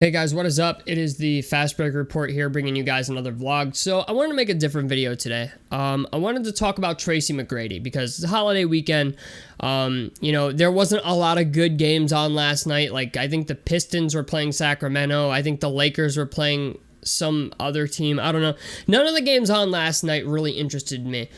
Hey guys, what is up? It is the Fast Break Report here, bringing you guys another vlog. So I wanted to make a different video today. I wanted to talk about Tracy McGrady because it's a holiday weekend. There wasn't a lot of good games on last night. Like, I think the Pistons were playing Sacramento. I think the Lakers were playing some other team. I don't know. None of the games on last night really interested me.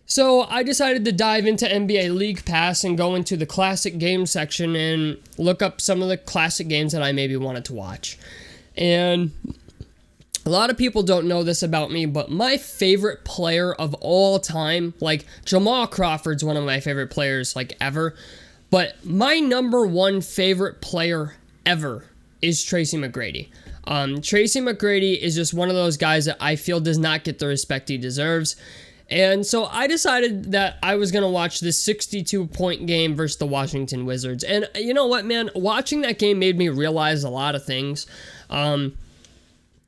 So I decided to dive into NBA League Pass and go into the classic game section and look up some of the classic games that I maybe wanted to watch. And a lot of people don't know this about me, but my favorite player of all time, like Jamal Crawford's one of my favorite players like ever, but my number one favorite player ever is Tracy McGrady. Tracy McGrady is just one of those guys that I feel does not get the respect he deserves. And so I decided that I was going to watch this 62-point game versus the Washington Wizards. And you know what, man? Watching that game made me realize a lot of things. But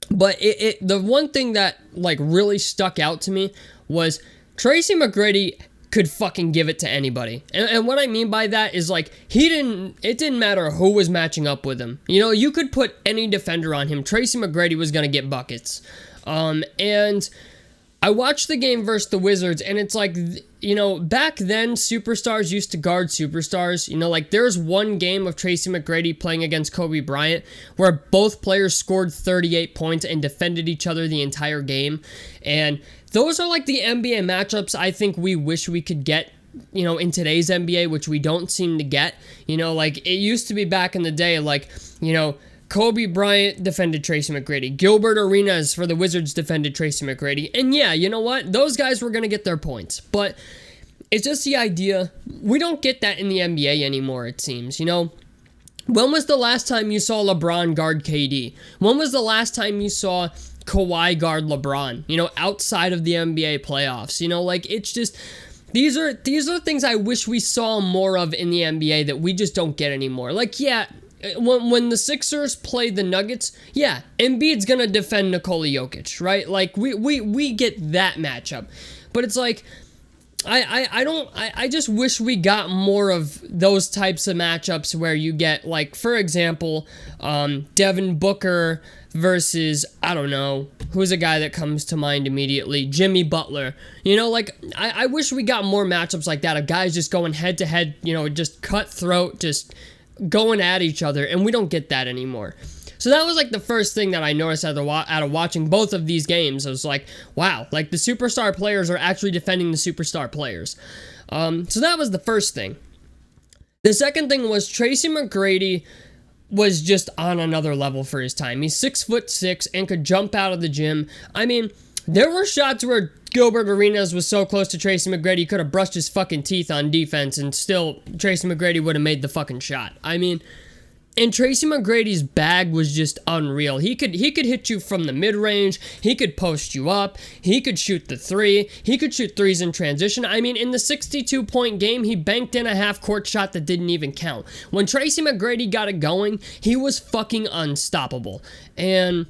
the one thing that like really stuck out to me was Tracy McGrady could fucking give it to anybody. And what I mean by that is like it didn't matter who was matching up with him. You know, you could put any defender on him. Tracy McGrady was going to get buckets. And I watched the game versus the Wizards, and it's like, you know, back then, superstars used to guard superstars. You know, like, there's one game of Tracy McGrady playing against Kobe Bryant where both players scored 38 points and defended each other the entire game. And those are, like, the NBA matchups I think we wish we could get, you know, in today's NBA, which we don't seem to get. You know, like, it used to be back in the day, like, you know, Kobe Bryant defended Tracy McGrady. Gilbert Arenas for the Wizards defended Tracy McGrady. And yeah, you know what? Those guys were going to get their points. But it's just the idea. We don't get that in the NBA anymore, it seems. You know, when was the last time you saw LeBron guard KD? When was the last time you saw Kawhi guard LeBron? You know, outside of the NBA playoffs. You know, like, it's just... These are things I wish we saw more of in the NBA that we just don't get anymore. Like, yeah... When the Sixers play the Nuggets, yeah, Embiid's gonna defend Nikola Jokic, right? Like, we get that matchup. But it's like, I just wish we got more of those types of matchups where you get, like, for example, Devin Booker versus, I don't know, who's a guy that comes to mind immediately? Jimmy Butler. You know, like, I wish we got more matchups like that of guys just going head-to-head, you know, just cutthroat, just going at each other, and we don't get that anymore. So that was like the first thing that I noticed out of watching both of these games. I was like, wow, like the superstar players are actually defending the superstar players. So that was the first thing. The second thing was Tracy McGrady was just on another level for his time. He's 6'6" and could jump out of the gym. I mean, there were shots where Gilbert Arenas was so close to Tracy McGrady, he could have brushed his fucking teeth on defense, and still Tracy McGrady would have made the fucking shot. I mean, and Tracy McGrady's bag was just unreal. He could hit you from the mid-range, he could post you up, he could shoot the three, he could shoot threes in transition. I mean, in the 62-point game, he banked in a half-court shot that didn't even count. When Tracy McGrady got it going, he was fucking unstoppable. And...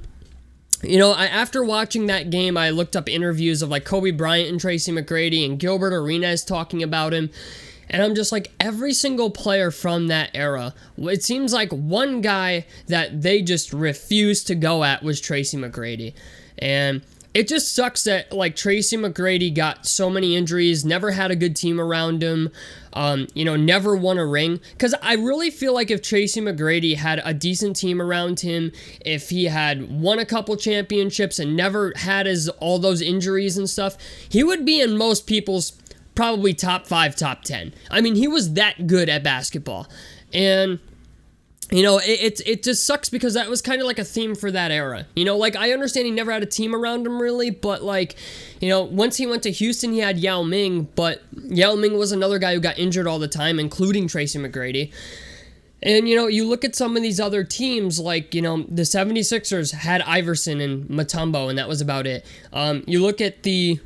you know, after watching that game, I looked up interviews of, like, Kobe Bryant and Tracy McGrady and Gilbert Arenas talking about him. And I'm just like, every single player from that era, it seems like one guy that they just refused to go at was Tracy McGrady. And it just sucks that, like, Tracy McGrady got so many injuries, never had a good team around him, never won a ring. Because I really feel like if Tracy McGrady had a decent team around him, if he had won a couple championships and never had all those injuries and stuff, he would be in most people's probably top 5, top 10. I mean, he was that good at basketball. And... you know, it just sucks because that was kind of like a theme for that era. You know, like, I understand he never had a team around him really, but, like, you know, once he went to Houston, he had Yao Ming, but Yao Ming was another guy who got injured all the time, including Tracy McGrady. And, you know, you look at some of these other teams, like, you know, the 76ers had Iverson and Mutombo, and that was about it. You look at the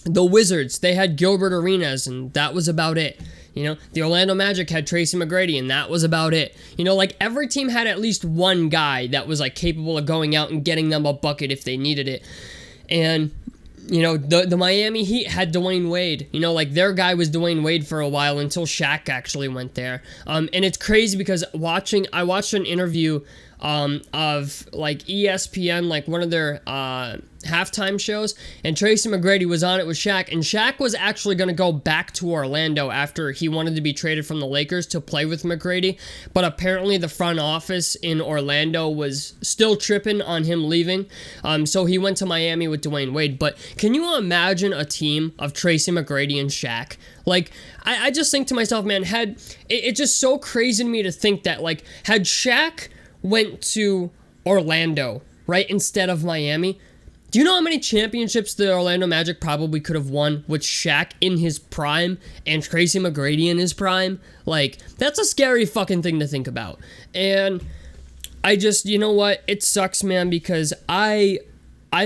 Wizards, they had Gilbert Arenas, and that was about it. You know, the Orlando Magic had Tracy McGrady, and that was about it. You know, like, every team had at least one guy that was, like, capable of going out and getting them a bucket if they needed it. And the Miami Heat had Dwayne Wade. Like their guy was Dwayne Wade for a while until Shaq actually went there. And it's crazy because I watched an interview of like ESPN, like one of their halftime shows, and Tracy McGrady was on it with Shaq, and Shaq was actually going to go back to Orlando after he wanted to be traded from the Lakers to play with McGrady, but apparently the front office in Orlando was still tripping on him leaving, so he went to Miami with Dwayne Wade. But can you imagine a team of Tracy McGrady and Shaq? Like, I just think to myself, man, it's just so crazy to me to think that, like, had Shaq went to Orlando, right, instead of Miami, do you know how many championships the Orlando Magic probably could have won with Shaq in his prime and Tracy McGrady in his prime? Like, that's a scary fucking thing to think about. And I just, you know what, it sucks, man, because I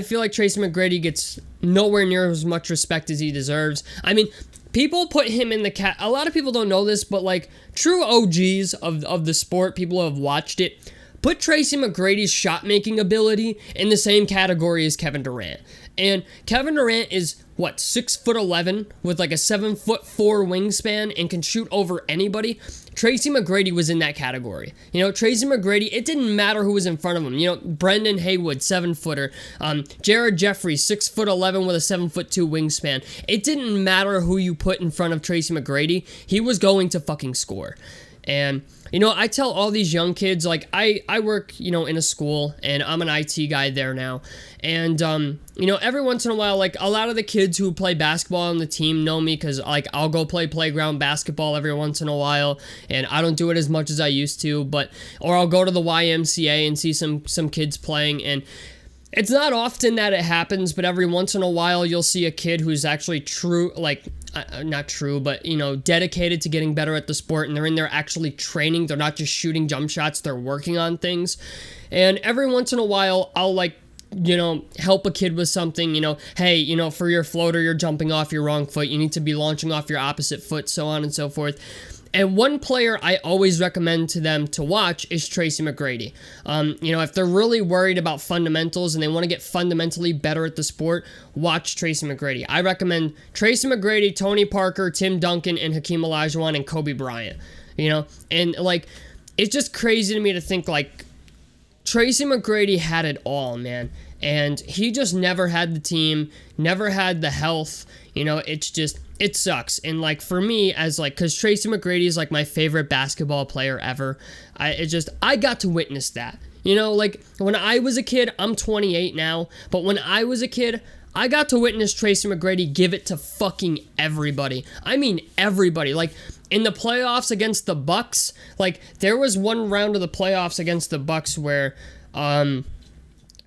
feel like Tracy McGrady gets nowhere near as much respect as he deserves. I mean, people put him in a lot of people don't know this, but like true OGs of the sport, people who have watched it, put Tracy McGrady's shot-making ability in the same category as Kevin Durant. And Kevin Durant is, 6'11", with like a 7'4" wingspan and can shoot over anybody. Tracy McGrady was in that category. Tracy McGrady, it didn't matter who was in front of him. Brendan Haywood, 7-footer. Jared Jeffries, 6'11" with a 7'2" wingspan. It didn't matter who you put in front of Tracy McGrady. He was going to fucking score. And I tell all these young kids, like, I work, in a school, and I'm an IT guy there now, and, every once in a while, like, a lot of the kids who play basketball on the team know me, because, like, I'll go play playground basketball every once in a while, and I don't do it as much as I used to, or I'll go to the YMCA and see some kids playing, and it's not often that it happens, but every once in a while you'll see a kid who's actually not true, but, dedicated to getting better at the sport, and they're in there actually training. They're not just shooting jump shots, they're working on things. And every once in a while, I'll, help a kid with something, hey, for your floater, you're jumping off your wrong foot, you need to be launching off your opposite foot, so on and so forth. And one player I always recommend to them to watch is Tracy McGrady. If they're really worried about fundamentals and they want to get fundamentally better at the sport, watch Tracy McGrady. I recommend Tracy McGrady, Tony Parker, Tim Duncan, and Hakeem Olajuwon, and Kobe Bryant. And like, it's just crazy to me to think, like, Tracy McGrady had it all, man. And he just never had the team, never had the health. It sucks. And like, for me, because Tracy McGrady is like my favorite basketball player ever, I got to witness that. Like, when I was a kid, I'm 28 now, but when I was a kid, I got to witness Tracy McGrady give it to fucking everybody. I mean everybody. Like, in the playoffs against the Bucks, like, there was one round of the playoffs against the Bucks where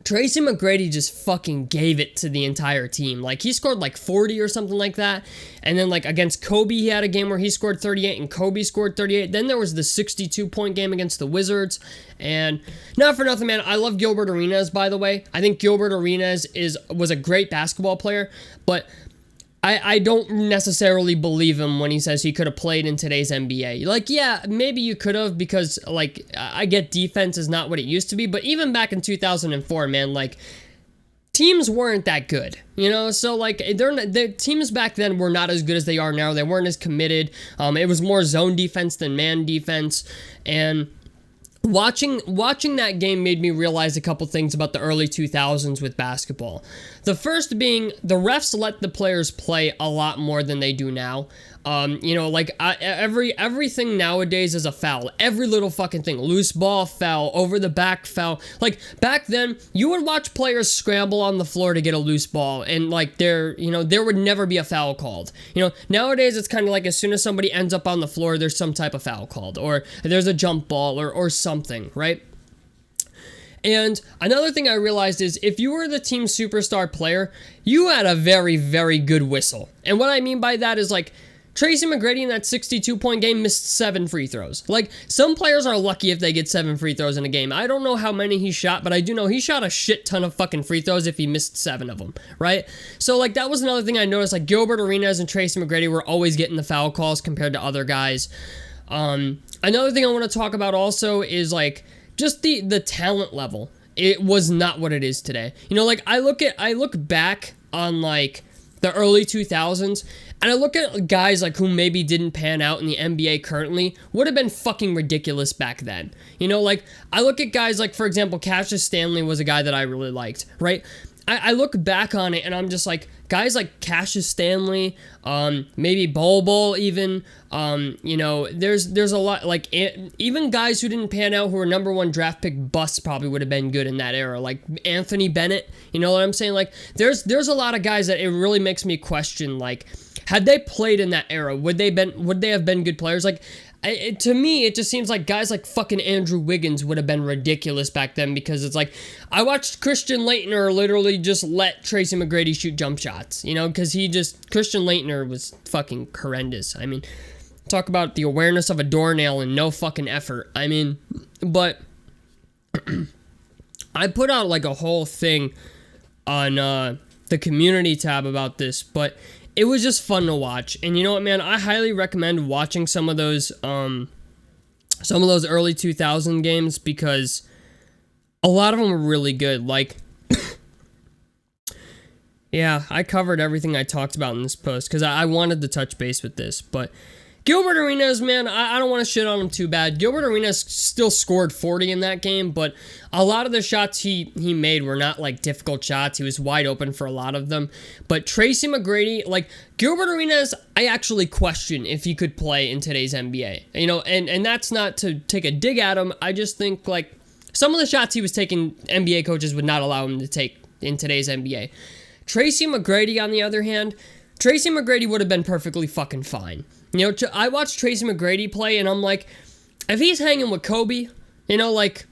Tracy McGrady just fucking gave it to the entire team. Like, he scored like 40 or something like that. And then, like, against Kobe, he had a game where he scored 38 and Kobe scored 38. Then there was the 62-point game against the Wizards. And not for nothing, man, I love Gilbert Arenas, by the way. I think Gilbert Arenas was a great basketball player, but I don't necessarily believe him when he says he could have played in today's NBA. Like, yeah, maybe you could have, because, like, I get defense is not what it used to be, but even back in 2004, man, like, teams weren't that good, so, like, the teams back then were not as good as they are now. They weren't as committed. It was more zone defense than man defense, and Watching that game made me realize a couple things about the early 2000s with basketball. The first being, the refs let the players play a lot more than they do now. Everything nowadays is a foul. Every little fucking thing. Loose ball, foul. Over the back, foul. Like, back then, you would watch players scramble on the floor to get a loose ball, and, like, there would never be a foul called. Nowadays, it's kind of like as soon as somebody ends up on the floor, there's some type of foul called, or there's a jump ball, or something, right? And another thing I realized is, if you were the team's superstar player, you had a very, very good whistle. And what I mean by that is, like, Tracy McGrady in that 62-point game missed 7 free throws. Like, some players are lucky if they get 7 free throws in a game. I don't know how many he shot, but I do know he shot a shit ton of fucking free throws if he missed 7 of them, right? So, like, that was another thing I noticed. Like, Gilbert Arenas and Tracy McGrady were always getting the foul calls compared to other guys. Another thing I want to talk about also is, like, just the talent level. It was not what it is today. Like, I look back on like the early 2000s, and I look at guys like who maybe didn't pan out in the NBA currently, would have been fucking ridiculous back then. You know, like I look at guys like, for example, Cassius Stanley was a guy that I really liked, right? I look back on it and I'm just like, guys like Cassius Stanley, maybe Bol Bol even, you know, there's a lot, like even guys who didn't pan out who were number 1 draft pick busts probably would have been good in that era, like Anthony Bennett, you know what I'm saying? Like there's a lot of guys that it really makes me question, like, had they played in that era, would they have been good players? Like, to me, it just seems like guys like fucking Andrew Wiggins would have been ridiculous back then, because it's like, I watched Christian Laettner literally just let Tracy McGrady shoot jump shots, you know, because Christian Laettner was fucking horrendous. I mean, talk about the awareness of a doornail and no fucking effort. I mean, but I put out like a whole thing on the community tab about this, but it was just fun to watch. And you know what, man? I highly recommend watching some of those early 2000 games, because a lot of them were really good. Like, yeah, I covered everything I talked about in this post because I wanted to touch base with this. But Gilbert Arenas, man, I don't want to shit on him too bad. Gilbert Arenas still scored 40 in that game, but a lot of the shots he made were not like difficult shots. He was wide open for a lot of them. But Tracy McGrady, like Gilbert Arenas, I actually question if he could play in today's NBA. You know, and that's not to take a dig at him. I just think like some of the shots he was taking, NBA coaches would not allow him to take in today's NBA. Tracy McGrady, on the other hand, Tracy McGrady would have been perfectly fucking fine. You know, I watched Tracy McGrady play, and I'm like, if he's hanging with Kobe, you know, like,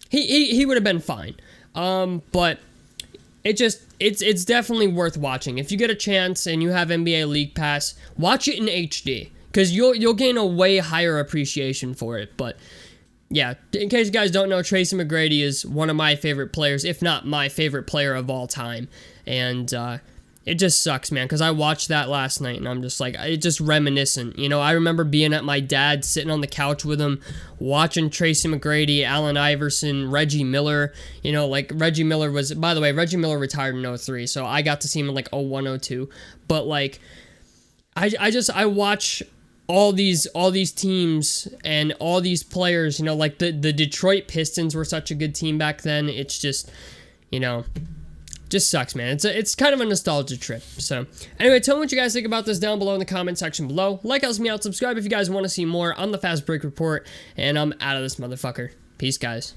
he would have been fine. But it's definitely worth watching. If you get a chance and you have NBA League Pass, watch it in HD, because you'll gain a way higher appreciation for it. But yeah, in case you guys don't know, Tracy McGrady is one of my favorite players, if not my favorite player of all time. And it just sucks, man, because I watched that last night, and I'm just like, it's just reminiscent. You know, I remember being at my dad's, sitting on the couch with him, watching Tracy McGrady, Allen Iverson, Reggie Miller. You know, like, Reggie Miller was, by the way, Reggie Miller retired in 03, so I got to see him in, like, 01, 02. But, like, I watch all these teams and all these players, you know, like, the Detroit Pistons were such a good team back then. It's just, you know, just sucks, man. It's kind of a nostalgia trip. So anyway, tell me what you guys think about this down below in the comment section below. Like, helps me out. Subscribe if you guys want to see more on the Fast Break Report. And I'm out of this motherfucker. Peace, guys.